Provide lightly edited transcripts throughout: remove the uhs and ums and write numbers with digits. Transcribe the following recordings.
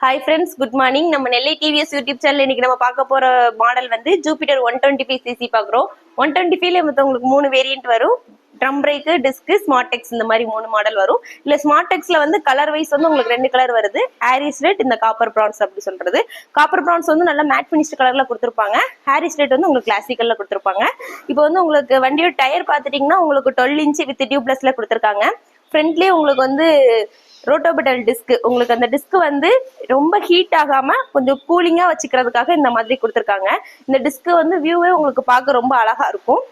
Hi friends, good morning. நம்ம நெல்லை TVS YouTube channel இன்னைக்கு நம்ம பார்க்க போற மாடல் வந்து ஜூபிட்டர் 125cc பார்க்குறோம். 125ல உங்களுக்கு 3 வேரியன்ட் வரும். Drum break, disk, smart X இந்த மாதிரி 3 மாடல் வரும். இல்ல ஸ்மார்ட் எக்ஸ்ல வந்து கலர் வைஸ் வந்து உங்களுக்கு 2 கலர் வருது. ஹாரிஸ் ரெட், இந்த காப்பர் பிரான்ஸ் அப்படி சொல்றது. காப்பர் பிரான்ஸ் வந்து நல்லா மேட் ஃபினிஷ்ட் கலர்ல கொடுத்துருப்பாங்க. ஹாரிஸ் ரெட் வந்து உங்களுக்கு கிளாசிக்கல்ல கொடுத்துருப்பாங்க. இப்போ வந்து உங்களுக்கு வண்டியோட டயர் பார்த்துட்டீங்கன்னா உங்களுக்கு 12 இன்ச் வித் டியூப்லெஸ்ல கொடுத்துருக்காங்க. ஃப்ரண்ட்லயே உங்களுக்கு வந்து ரோட்டோபெட்டல் டிஸ்க், உங்களுக்கு அந்த டிஸ்க் வந்து ரொம்ப ஹீட் ஆகாம கொஞ்சம் கூலிங்கா வச்சுக்கிறதுக்காக இந்த மாதிரி கொடுத்துருக்காங்க. இந்த டிஸ்க் வந்து வியூவே உங்களுக்கு பார்க்க ரொம்ப அழகா இருக்கும்.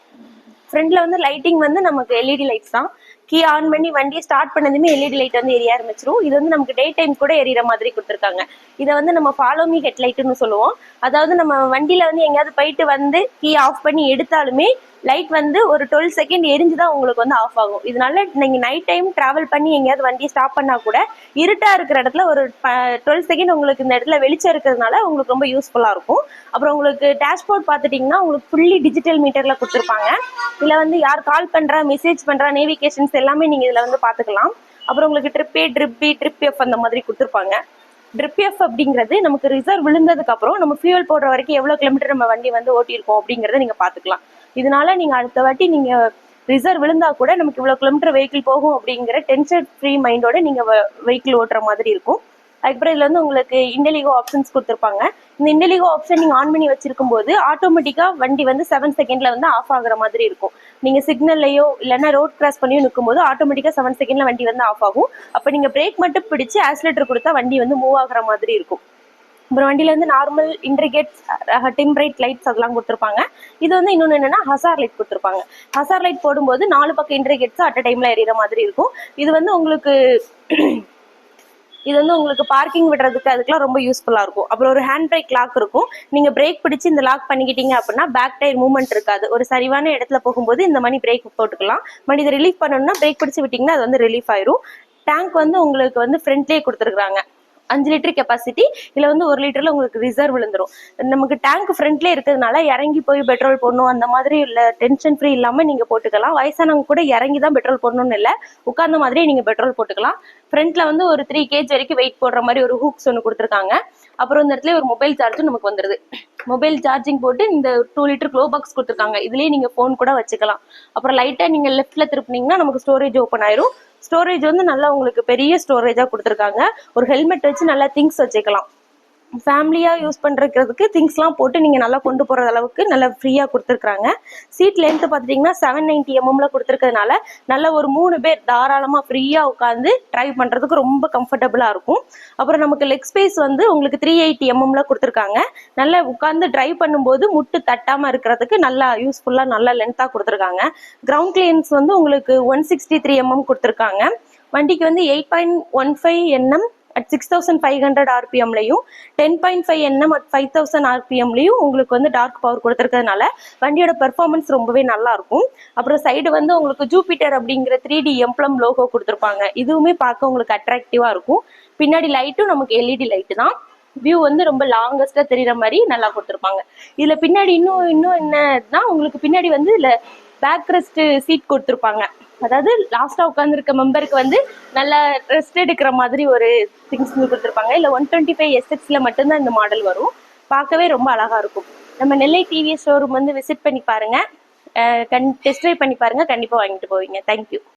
ஃப்ரண்ட்ல வந்து லைட்டிங் வந்து நமக்கு எல்இடி லைட்ஸ் தான். கீ ஆன் பண்ணி வண்டியை ஸ்டார்ட் பண்ணதுமே எல்இடி லைட் வந்து எரிய ஆரம்பிச்சிரும். இது வந்து நமக்கு டே டைம் கூட எரியற மாதிரி கொடுத்துருக்காங்க. இதை வந்து நம்ம ஃபாலோ மீ ஹெட்லைட்னு சொல்லுவோம். அதாவது நம்ம வண்டியில வந்து எங்கேயாவது போயிட்டு வந்து கீ ஆஃப் பண்ணி எடுத்தாலுமே லைட் வந்து ஒரு 12 செகண்ட் எரிஞ்சுதான் உங்களுக்கு வந்து ஆஃப் ஆகும். இதனால நீங்க நைட் டைம் டிராவல் பண்ணி எங்கேயாவது வண்டியை ஸ்டாப் பண்ணா கூட இருட்டா இருக்கிற இடத்துல ஒரு 12 செகண்ட் உங்களுக்கு இந்த இடத்துல வெளிச்சம் இருக்கிறதுனால உங்களுக்கு ரொம்ப யூஸ்ஃபுல்லா இருக்கும். அப்புறம் உங்களுக்கு டேஷ்போர்ட் பார்த்துட்டீங்கன்னா உங்களுக்கு ஃபுல்லி டிஜிட்டல் மீட்டர்ல கொடுத்துருப்பாங்க. இதுல வந்து யார் கால் பண்றா, மெசேஜ் பண்றா, நேவிகேஷன்ஸ் எல்லாமே நீங்க இதுல வந்து பாத்துக்கலாம். அப்புறம் உங்களுக்கு trip A, trip B, trip F அந்த மாதிரி கொடுத்துருப்பாங்க. ட்ரிப் எஃப் அப்படிங்கிறது நமக்கு ரிசர்வ் விழுந்ததுக்கு அப்புறம் நம்ம ஃபியூல் போடுற வரைக்கும் எவ்வளவு கிலோமீட்டர் நம்ம வண்டி வந்து ஓட்டியிருக்கோம் அப்படிங்கறத நீங்க பாத்துக்கலாம். இதனால நீங்க அடுத்த வாட்டி நீங்க ரிசர்வ் விழுந்தா கூட நமக்கு இவ்வளவு கிலோமீட்டர் வெஹிக்கிள் போகும் அப்படிங்கிற டென்ஷன் ஃப்ரீ மைண்டோட நீங்க வெஹிக்கிள் ஓட்டுற மாதிரி இருக்கும். அதுக்கப்புறம் இதுல வந்து உங்களுக்கு இண்டெலிகோ ஆப்ஷன்ஸ் கொடுத்துருப்பாங்க. இந்த இண்டெலிகோ ஆப்ஷன் நீங்க ஆன் பண்ணி வச்சிருக்கும் போது ஆட்டோமேட்டிக்கா வண்டி வந்து 7 செகண்ட்ல வந்து ஆஃப் ஆகுற மாதிரி இருக்கும். நீங்க சிக்னல்லையோ இல்லைன்னா ரோட் கிராஸ் பண்ணியோ நிற்கும் போது ஆட்டோமேட்டிக்கா 7 செகண்ட்ல வண்டி வந்து ஆஃப் ஆகும். அப்ப நீங்க பிரேக் மட்டும் பிடிச்சு ஆக்சிலேட்டர் கொடுத்தா வண்டி வந்து மூவ் ஆகுற மாதிரி இருக்கும். அப்புறம் வண்டியில வந்து நார்மல் இன்டிகேட்ஸ், டிம்ரைட் லைட்ஸ் அதெல்லாம் கொடுத்துருப்பாங்க. இது வந்து இன்னொன்று என்னன்னா ஹசார் லைட் கொடுத்துருப்பாங்க. ஹசார் லைட் போடும்போது 4 பக்கம் இன்டிகேட்ஸ் அட் டைம்ல எறிகிற மாதிரி இருக்கும். இது வந்து உங்களுக்கு பார்க்கிங் விடுறதுக்கு அதுக்கெல்லாம் ரொம்ப யூஸ்ஃபுல்லா இருக்கும். அப்புறம் ஒரு ஹேண்ட் பிரேக் லாக் இருக்கும். நீங்க பிரேக் பிடிச்சு இந்த லாக் பண்ணிக்கிட்டீங்க அப்படின்னா பேக் டயர் மூவ்மெண்ட் இருக்காது. ஒரு சரிவான இடத்துல போகும்போது இந்த மாதிரி பிரேக் போட்டுக்கலாம். மணி இதை ரிலீஃப் பண்ணணும்னா பிரேக் பிடிச்சு விட்டீங்கன்னா அது வந்து ரிலீஃப் ஆயிரும். டேங்க் வந்து உங்களுக்கு வந்து ஃப்ரண்ட்லேயே கொடுத்துருக்காங்க. 5 லிட்டர் கெப்பாசிட்டி. இதுல வந்து 1 லிட்டர்ல உங்களுக்கு ரிசர்வ் விழுந்துரும். நமக்கு டேங்க் ஃப்ரண்ட்ல இருக்கிறதுனால இறங்கி போய் பெட்ரோல் போடணும் அந்த மாதிரி இல்ல, டென்ஷன் ஃப்ரீ இல்லாம நீங்க போட்டுக்கலாம். வயசானவங்க கூட இறங்கி தான் பெட்ரோல் போடணும்னு இல்லை, உட்கார்ந்த மாதிரியே நீங்க பெட்ரோல் போட்டுக்கலாம். ஃப்ரண்ட்ல வந்து ஒரு 3 kg வரைக்கும் வெயிட் போடுற மாதிரி ஒரு ஹூக்ஸ் ஒன்று கொடுத்துருக்காங்க. அப்புறம் இந்த இடத்துல ஒரு மொபைல் சார்ஜும் நமக்கு வந்துருது. மொபைல் சார்ஜிங் போட்டு இந்த 2 லிட்டர் க்ளோ பாக்ஸ் கொடுத்துருக்காங்க. இதுலயே நீங்க போன் கூட வச்சுக்கலாம். அப்புறம் லைட்டா நீங்க லெஃப்ட்ல திருப்பினீங்கன்னா நமக்கு ஸ்டோரேஜ் ஓப்பன் ஆயிரும். ஸ்டோரேஜ் வந்து நல்லா உங்களுக்கு பெரிய ஸ்டோரேஜா கொடுத்துருக்காங்க. ஒரு ஹெல்மெட் வச்சு நல்லா திங்ஸ் வச்சுக்கலாம். ஃபேமிலியா யூஸ் பண்றதுக்கு திங்ஸ்லாம் போட்டு நீங்க நல்லா கொண்டு போற அளவுக்கு நல்லா ஃப்ரீயா கொடுத்துருக்காங்க. சீட் லென்த் பார்த்துட்டீங்கன்னா 790 mm கொடுத்துருக்கிறதுனால நல்ல ஒரு 3 பேர் தாராளமா ஃப்ரீயா உட்காந்து டிரைவ் பண்றதுக்கு ரொம்ப கம்ஃபர்டபுளா இருக்கும். அப்புறம் நமக்கு லெக் ஸ்பேஸ் வந்து உங்களுக்கு 380 mm கொடுத்துருக்காங்க. நல்லா உட்காந்து டிரைவ் பண்ணும்போது முட்டு தட்டாம இருக்கிறதுக்கு நல்லா யூஸ்ஃபுல்லா நல்லா லென்த்தா கொடுத்துருக்காங்க. கிரவுண்ட் கிளியரன்ஸ் வந்து உங்களுக்கு 163 mm கொடுத்துருக்காங்க. வண்டிக்கு வந்து 8.15 nm at 6500 RPM-லையும் 10.5 nm at 5000 RPM-லையும் உங்களுக்கு வந்து டார்க் பவர் கொடுத்துருக்கிறதுனால வண்டியோட பெர்ஃபார்மன்ஸ் ரொம்பவே நல்லா இருக்கும். அப்புறம் சைடு வந்து உங்களுக்கு ஜூபிட்டர் அப்படிங்கிற 3D எம்ப்ளம் லோகோ கொடுத்துருப்பாங்க. இதுவுமே பார்க்க உங்களுக்கு அட்ராக்டிவா இருக்கும். பின்னாடி லைட்டும் நமக்கு எல்இடி லைட்டு தான். வியூ வந்து ரொம்ப லாங்கஸ்டா தெரியுற மாதிரி நல்லா கொடுத்துருப்பாங்க. இதுல பின்னாடி இன்னும் என்னன்னா உங்களுக்கு பின்னாடி வந்து இதுல பேக் ரெஸ்ட் சீட் கொடுத்துருப்பாங்க. அதாவது லாஸ்டா உட்காந்துருக்க மெம்பருக்கு வந்து நல்லா ரெஸ்ட் எடுக்கிற மாதிரி ஒரு திங்ஸ் கொடுத்துருப்பாங்க. இல்லை 125SX மட்டும்தான் இந்த மாடல் வரும். பார்க்கவே ரொம்ப அழகா இருக்கும். நம்ம நெல்லை டிவிஎஸ் ஷோரூம் வந்து விசிட் பண்ணி பாருங்க, டெஸ்ட் ட்ரைவ் பண்ணி பாருங்க, கண்டிப்பா வாங்கிட்டு போவீங்க. தேங்க்யூ.